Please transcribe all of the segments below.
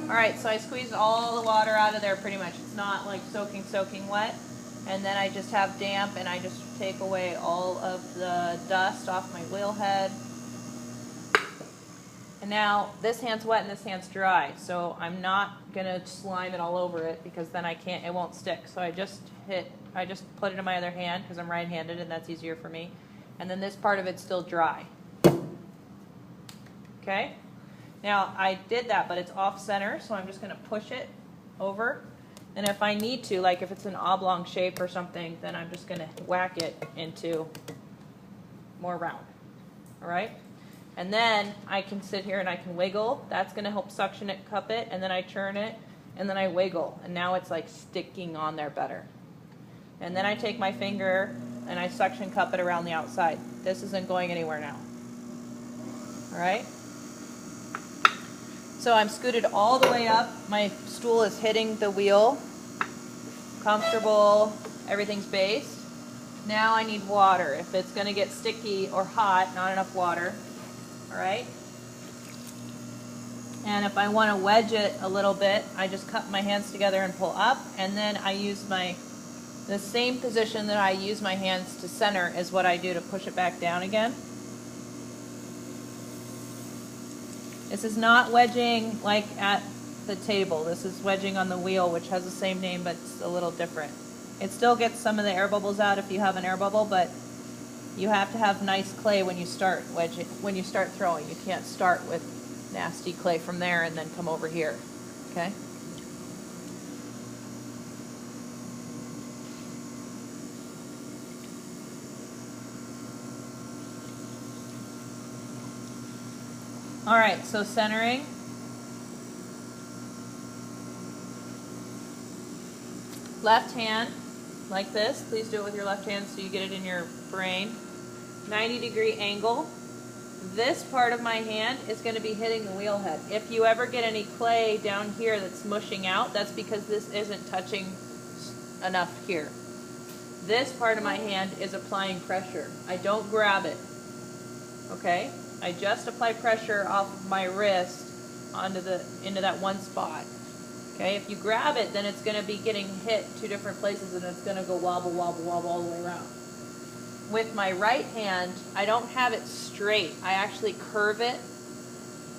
All right, so I squeezed all the water out of there pretty much. It's not like soaking wet. And then I just have damp, and I just take away all of the dust off my wheel head. And now this hand's wet and this hand's dry, so I'm not gonna slime it all over it because then it won't stick. So I just put it in my other hand because I'm right-handed and that's easier for me. And then this part of it's still dry. Okay? Now I did that, but it's off center, so I'm just gonna push it over. And if I need to, like if it's an oblong shape or something, then I'm just gonna whack it into more round. All right? And then I can sit here and I can wiggle. That's going to help suction it, cup it, and then I churn it, and then I wiggle. And now it's like sticking on there better. And then I take my finger and I suction cup it around the outside. This isn't going anywhere now. All right? So I'm scooted all the way up. My stool is hitting the wheel. Comfortable. Everything's based. Now I need water. If it's going to get sticky or hot, not enough water. All right? And if I want to wedge it a little bit, I just cup my hands together and pull up, and then I use the same position that I use my hands to center is what I do to push it back down again. This is not wedging like at the table. This is wedging on the wheel, which has the same name, but it's a little different. It still gets some of the air bubbles out if you have an air bubble, but you have to have nice clay when you start wedging, when you start throwing. You can't start with nasty clay from there and then come over here. Okay? All right, so centering. Left hand, like this. Please do it with your left hand so you get it in your brain. 90-degree angle. This part of my hand is going to be hitting the wheel head. If you ever get any clay down here that's mushing out, that's because this isn't touching enough here. This part of my hand is applying pressure. I don't grab it. Okay? I just apply pressure off of my wrist into that one spot. Okay? If you grab it, then it's going to be getting hit two different places and it's going to go wobble, wobble, wobble all the way around. With my right hand, I don't have it straight. I actually curve it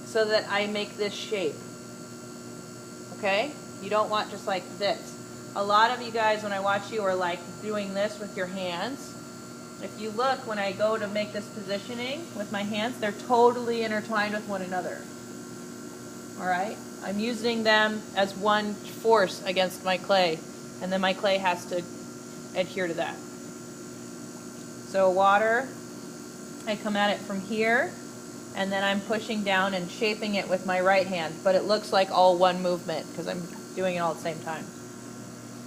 so that I make this shape. Okay? You don't want just like this. A lot of you guys, when I watch you, are like doing this with your hands. If you look, when I go to make this positioning with my hands, they're totally intertwined with one another. All right? I'm using them as one force against my clay, and then my clay has to adhere to that. So water, I come at it from here, and then I'm pushing down and shaping it with my right hand, but it looks like all one movement because I'm doing it all at the same time.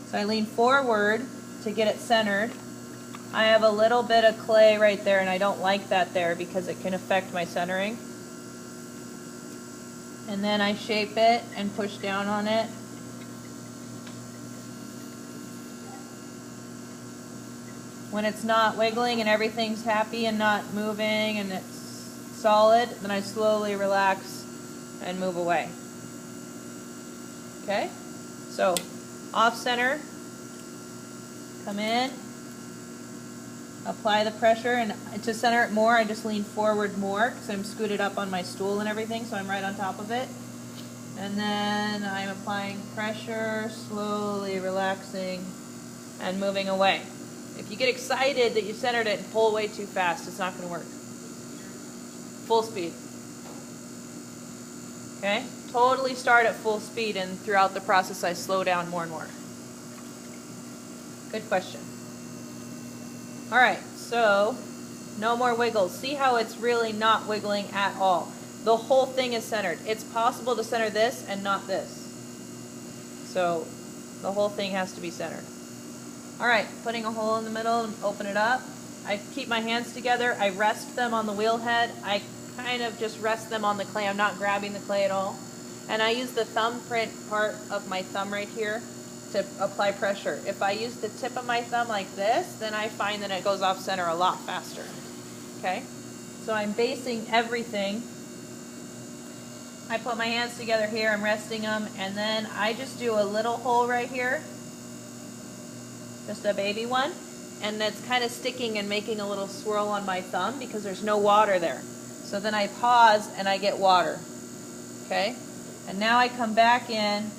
So I lean forward to get it centered. I have a little bit of clay right there, and I don't like that there because it can affect my centering. And then I shape it and push down on it. When it's not wiggling and everything's happy and not moving and it's solid, then I slowly relax and move away. Okay? So, off center, come in, apply the pressure, and to center it more, I just lean forward more because I'm scooted up on my stool and everything, so I'm right on top of it. And then I'm applying pressure, slowly relaxing and moving away. If you get excited that you centered it and pull way too fast, it's not going to work. Full speed. Okay? Totally start at full speed, and throughout the process I slow down more and more. Good question. All right, so no more wiggles. See how it's really not wiggling at all. The whole thing is centered. It's possible to center this and not this. So the whole thing has to be centered. All right, putting a hole in the middle and open it up. I keep my hands together. I rest them on the wheel head. I kind of just rest them on the clay. I'm not grabbing the clay at all. And I use the thumbprint part of my thumb right here to apply pressure. If I use the tip of my thumb like this, then I find that it goes off center a lot faster. Okay? So I'm basing everything I put my hands together here, I'm resting them, and then I just do a little hole right here, just a baby one, and that's kind of sticking and making a little swirl on my thumb because there's no water there. So then I pause and I get water, okay? And now I come back in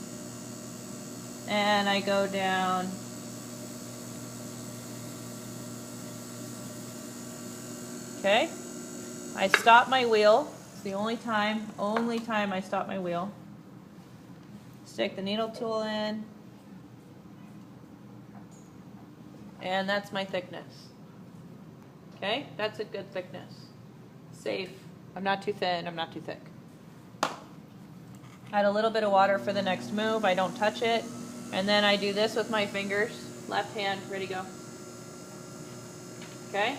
and I go down. Okay? I stop my wheel. It's the only time I stop my wheel. Stick the needle tool in. And that's my thickness. Okay? That's a good thickness. Safe. I'm not too thin, I'm not too thick. Add a little bit of water for the next move. I don't touch it. And then I do this with my fingers. Left hand, ready, go. Okay?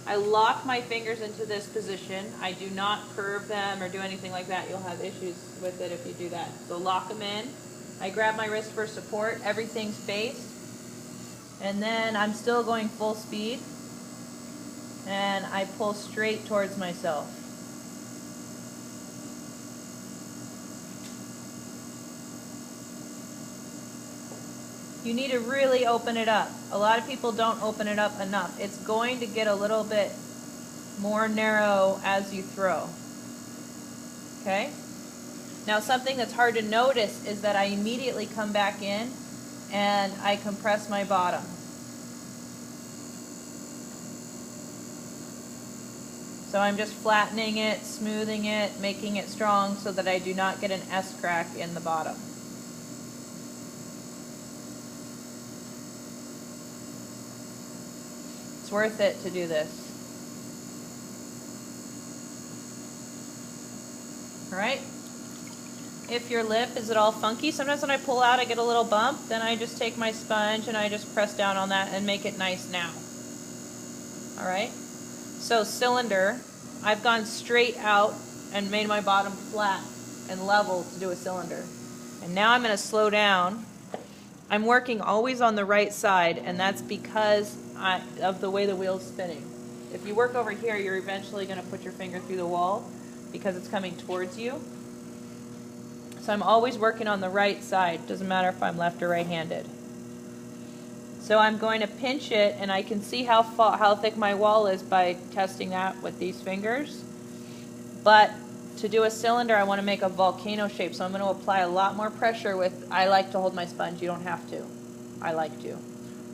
I lock my fingers into this position. I do not curve them or do anything like that. You'll have issues with it if you do that. So lock them in. I grab my wrist for support. Everything's faced. And then I'm still going full speed. And I pull straight towards myself. You need to really open it up. A lot of people don't open it up enough. It's going to get a little bit more narrow as you throw. Okay? Now something that's hard to notice is that I immediately come back in and I compress my bottom. So I'm just flattening it, smoothing it, making it strong so that I do not get an S crack in the bottom. It's worth it to do this. Alright? If your lip is at all funky, sometimes when I pull out I get a little bump, then I just take my sponge and I just press down on that and make it nice now. Alright? So cylinder, I've gone straight out and made my bottom flat and level to do a cylinder. And now I'm going to slow down. I'm working always on the right side, and that's because of the way the wheel's spinning. If you work over here, you're eventually going to put your finger through the wall because it's coming towards you. So I'm always working on the right side. Doesn't matter if I'm left or right-handed. So I'm going to pinch it, and I can see how thick my wall is by testing that with these fingers. But to do a cylinder, I want to make a volcano shape, so I'm going to apply a lot more pressure with, I like to hold my sponge. You don't have to. I like to.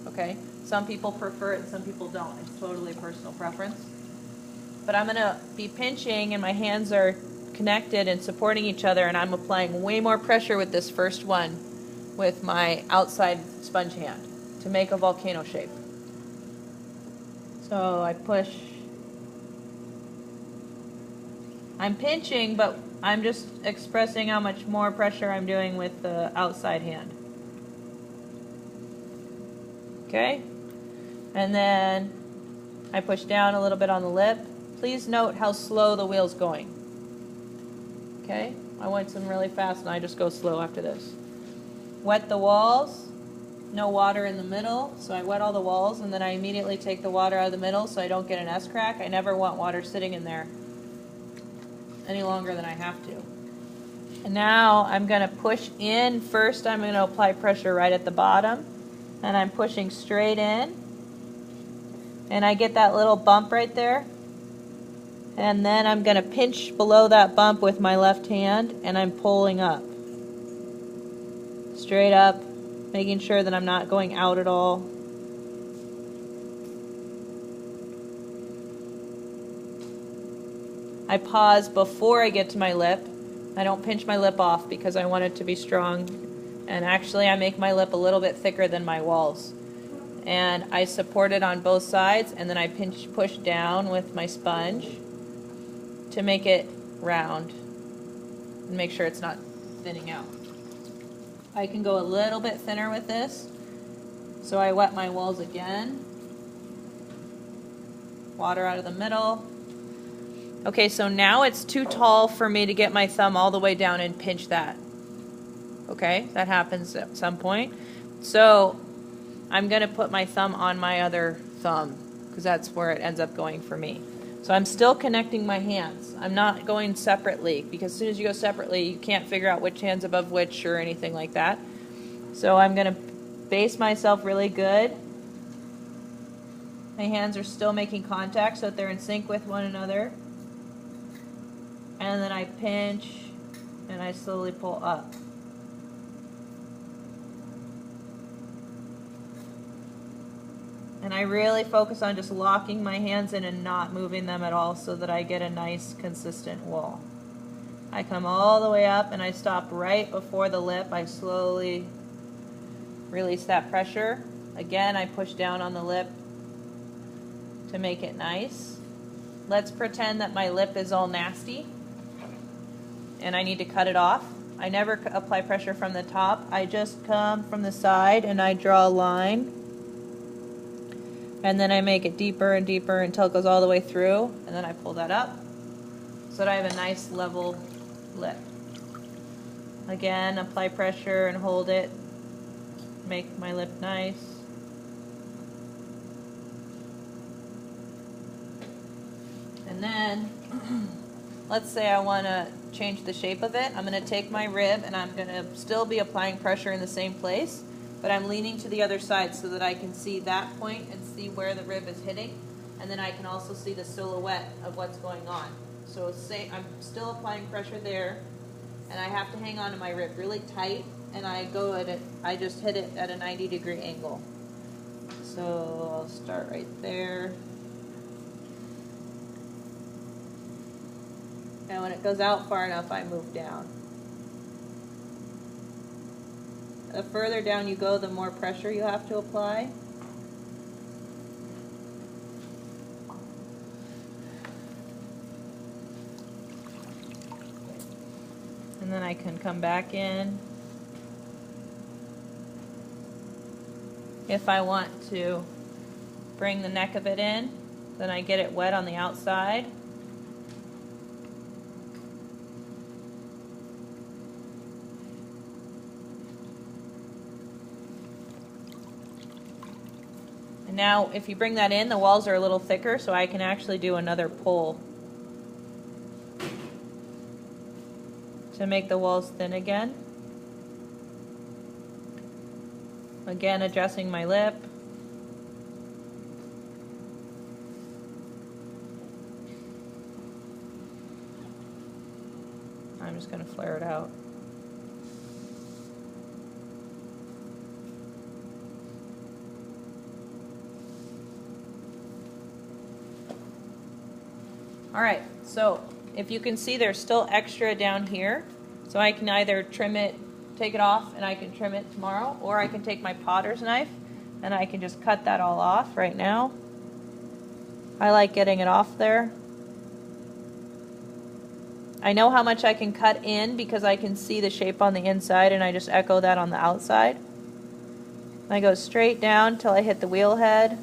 Okay? Some people prefer it and some people don't. It's totally personal preference. But I'm going to be pinching, and my hands are connected and supporting each other, and I'm applying way more pressure with this first one with my outside sponge hand to make a volcano shape. So I push. I'm pinching, but I'm just expressing how much more pressure I'm doing with the outside hand. Okay? And then I push down a little bit on the lip. Please note how slow the wheel's going. Okay? I went some really fast and I just go slow after this. Wet the walls. No water in the middle, so I wet all the walls, and then I immediately take the water out of the middle so I don't get an S crack. I never want water sitting in there any longer than I have to. And now I'm going to push in. First I'm going to apply pressure right at the bottom, and I'm pushing straight in, and I get that little bump right there, and then I'm going to pinch below that bump with my left hand, and I'm pulling up. Straight up, making sure that I'm not going out at all. I pause before I get to my lip. I don't pinch my lip off because I want it to be strong. And actually I make my lip a little bit thicker than my walls. And I support it on both sides, and then I push down with my sponge to make it round and make sure it's not thinning out. I can go a little bit thinner with this. So I wet my walls again. Water out of the middle. Okay, so now it's too tall for me to get my thumb all the way down and pinch that. Okay, that happens at some point. So I'm going to put my thumb on my other thumb because that's where it ends up going for me. So I'm still connecting my hands. I'm not going separately, because as soon as you go separately, you can't figure out which hand's above which or anything like that. So I'm going to base myself really good. My hands are still making contact so that they're in sync with one another. And then I pinch and I slowly pull up. And I really focus on just locking my hands in and not moving them at all so that I get a nice consistent wool. I come all the way up and I stop right before the lip. I slowly release that pressure. Again, I push down on the lip to make it nice. Let's pretend that my lip is all nasty and I need to cut it off. I never apply pressure from the top. I just come from the side and I draw a line. And then I make it deeper and deeper until it goes all the way through. And then I pull that up so that I have a nice level lip. Again, apply pressure and hold it. Make my lip nice. And then, let's say I want to change the shape of it. I'm going to take my rib and I'm going to still be applying pressure in the same place, but I'm leaning to the other side so that I can see that point and see where the rib is hitting, and then I can also see the silhouette of what's going on. So say I'm still applying pressure there, and I have to hang on to my rib really tight, and I go at it, I just hit it at a 90-degree angle. So I'll start right there. And when it goes out far enough, I move down. The further down you go, the more pressure you have to apply. And then I can come back in. If I want to bring the neck of it in, then I get it wet on the outside. And now if you bring that in, the walls are a little thicker, so I can actually do another pull to make the walls thin again. Again, adjusting my lip. I'm just going to flare it out. Alright, so if you can see, there's still extra down here, so I can either trim it, take it off, and I can trim it tomorrow, or I can take my potter's knife and I can just cut that all off right now. I like getting it off there. I know how much I can cut in because I can see the shape on the inside, and I just echo that on the outside. I go straight down till I hit the wheel head.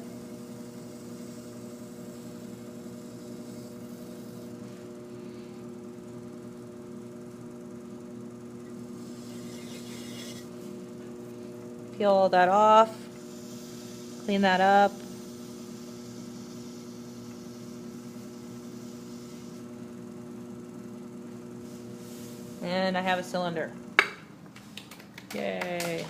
Peel all that off, clean that up. And I have a cylinder. Yay.